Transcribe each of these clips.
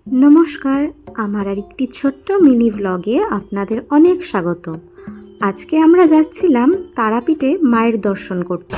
নমস্কার, আমার আরেকটি ছোট্ট মিনি ভ্লগে আপনাদের অনেক স্বাগত। আজকে আমরা যাচ্ছিলাম তারাপীঠে মায়ের দর্শন করতে।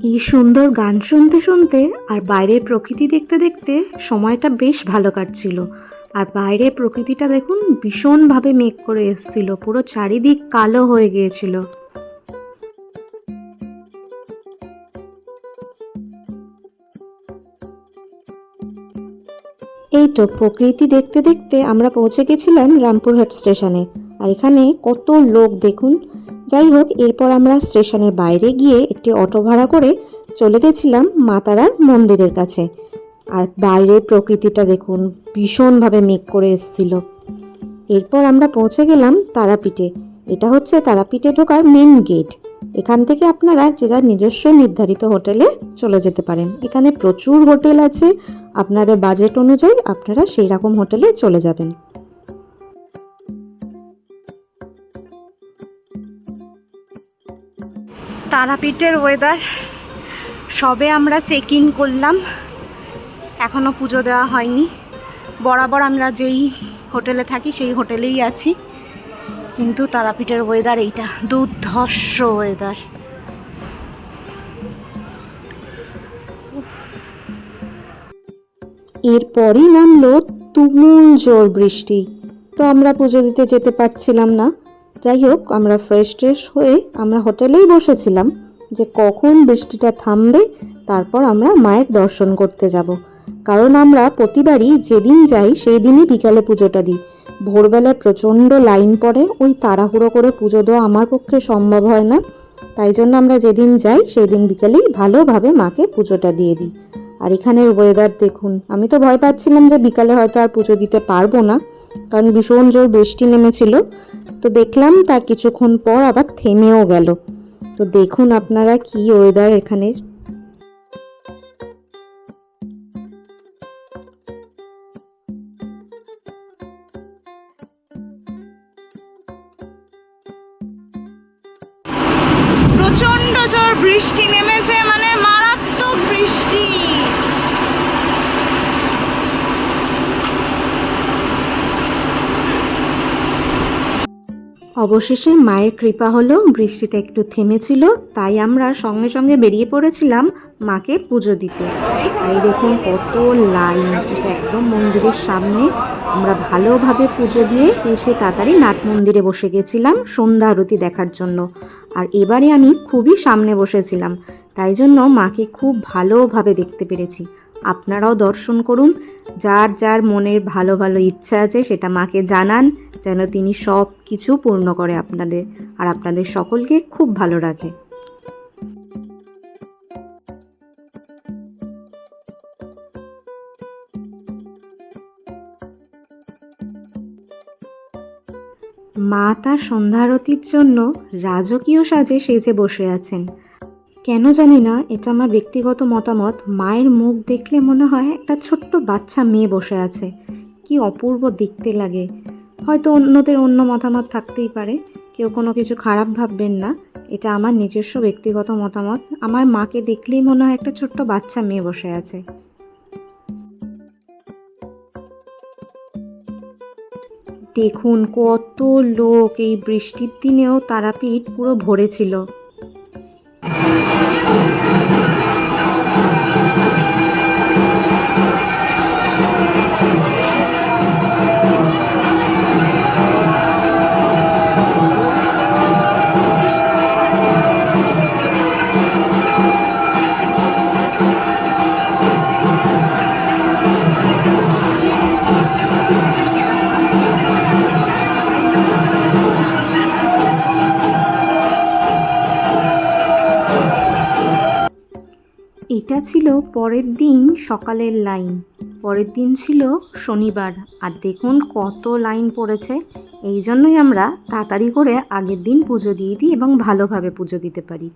এই সুন্দর গান শুনতে শুনতে আর বাইরের প্রকৃতি দেখতে দেখতে সময়টা বেশ ভালো কাটছিল। আর বাইরের প্রকৃতিটা দেখুন ভীষণভাবে মেঘ করে এসেছিল, পুরো চারিদিক কালো হয়ে গিয়েছিল। এই তো প্রকৃতি দেখতে দেখতে আমরা পৌঁছে গেছিলাম রামপুরহাট স্টেশনে। আর এখানে কত লোক দেখুন। যাই হোক, এরপর আমরা স্টেশনের বাইরে গিয়ে একটি অটো ভাড়া করে চলে গেছিলাম মা তারার মন্দিরের কাছে। আর বাইরের প্রকৃতিটা দেখুন ভীষণভাবে মেঘ করে এসেছিল। এরপর আমরা পৌঁছে গেলাম তারাপীঠে। এটা হচ্ছে তারাপীঠে ঢোকার মেন গেট। এখান থেকে আপনারা যে যার নিজস্ব নির্ধারিত হোটেলে চলে যেতে পারেন। এখানে প্রচুর হোটেল আছে, আপনাদের বাজেট অনুযায়ী আপনারা সেই রকম হোটেলে চলে যাবেন। তারাপীঠের ওয়েদার, সবে আমরা চেক ইন করলাম, এখনও পুজো দেওয়া হয়নি। বরাবর আমরা যেই হোটেলে থাকি সেই হোটেলেই আছি, কিন্তু তারাপীঠের ওয়েদার এইটা দুর্ধর্ষ ওয়েদার। এরপরই নামলো তুমুল জোর বৃষ্টি, তো আমরা পুজো দিতে যেতে পারছিলাম না। যাই হোক, আমরা ফ্রেশ ট্রেশ হয়ে আমরা হোটেলেই বসেছিলাম যে কখন বৃষ্টিটা থামবে, তারপর আমরা মায়ের দর্শন করতে যাব। কারণ আমরা প্রতিবারই যেদিন যাই সেই দিনই বিকালে পুজোটা দিই। ভোরবেলায় প্রচণ্ড লাইন পড়ে, ওই তাড়াহুড়ো করে পুজো দেওয়া আমার পক্ষে সম্ভব হয় না। তাই জন্য আমরা যেদিন যাই সেই দিন বিকেলেই ভালোভাবে মাকে পুজোটা দিয়ে দিই। আর এখানের ওয়েদার দেখুন, আমি তো ভয় পাচ্ছিলাম যে বিকালে হয়তো আর পুজো দিতে পারবো না, কারণ ভীষণ জোর বৃষ্টি নেমেছিল। তো দেখলাম তার কিছুক্ষণ পর আবার থেমেও গেল। তো দেখুন আপনারা কি ওয়েদার এখানের। প্রচন্ড জোর বৃষ্টি নেমেছে, মানে মারাত্মক বৃষ্টি। অবশেষে মায়ের কৃপা হলো, বৃষ্টিটা একটু থেমেছিল, তাই আমরা সঙ্গে সঙ্গে বেরিয়ে পড়েছিলাম মাকে পুজো দিতে। আর এই দেখুন কত লাইন, এটা একদম মন্দিরের সামনে। আমরা ভালোভাবে পুজো দিয়ে এসে তাড়াতাড়ি নাট মন্দিরে বসে গেছিলাম সন্ধ্যা আরতি দেখার জন্য। আর এবারে আমি খুবই সামনে বসেছিলাম, তাই জন্য মাকে খুব ভালোভাবে দেখতে পেরেছি। আপনারাও দর্শন করুন, যার যার মনের ভালো ভালো ইচ্ছা আছে সেটা মাকে জানান, যেন তিনি সব কিছু পূর্ণ করে আপনাদের, আর আপনাদের সকলকে খুব ভালো রাখে। মা তার সন্ধ্যা আরতির জন্য রাজকীয় সাজে সেজে বসে আছেন। কেন জানি না, এটা আমার ব্যক্তিগত মতামত, মায়ের মুখ দেখলে মনে হয় একটা ছোট্ট বাচ্চা মেয়ে বসে আছে। কি অপূর্ব দেখতে লাগে। হয়তো অন্যদের অন্য মতামত থাকতেই পারে, কেউ কোনো কিছু খারাপ ভাববেন না, এটা আমার নিজস্ব ব্যক্তিগত মতামত। আমার মাকে দেখলেই মনে হয় একটা ছোট্ট বাচ্চা মেয়ে বসে আছে। দেখুন কত লোক, এই বৃষ্টির দিনেও তারাপীঠ পুরো ভরেছিল। এইটা ছিল পরের দিন সকালের লাইন। পরের দিন ছিল শনিবার, আর দেখুন কত লাইন পড়েছে। এই জন্যই আমরা তাড়াতাড়ি করে আগের দিন পুজো দিয়ে দিই এবং ভালোভাবে পুজো দিতে পারি।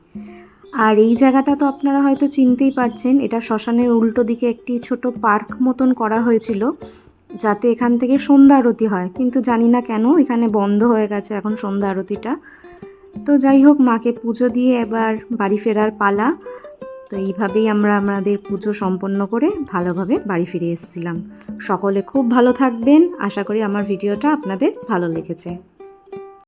আর এই জায়গাটা তো আপনারা হয়তো চিনতেই পারছেন, এটা শ্মশানের উল্টো দিকে একটি ছোট পার্ক মতন করা হয়েছিল, যাতে এখান থেকে সন্ধ্যা আরতি হয়, কিন্তু জানি না কেন এখানে বন্ধ হয়ে গেছে এখন সন্ধ্যা আরতিটা। তো যাই হোক, মাকে পুজো দিয়ে এবার বাড়ি ফেরার পালা। তো এইভাবেই আমরা আমাদের পুজো সম্পন্ন করে ভালোভাবে বাড়ি ফিরে এসেছিলাম। সকলে খুব ভালো থাকবেন, আশা করি আমার ভিডিওটা আপনাদের ভালো লেগেছে।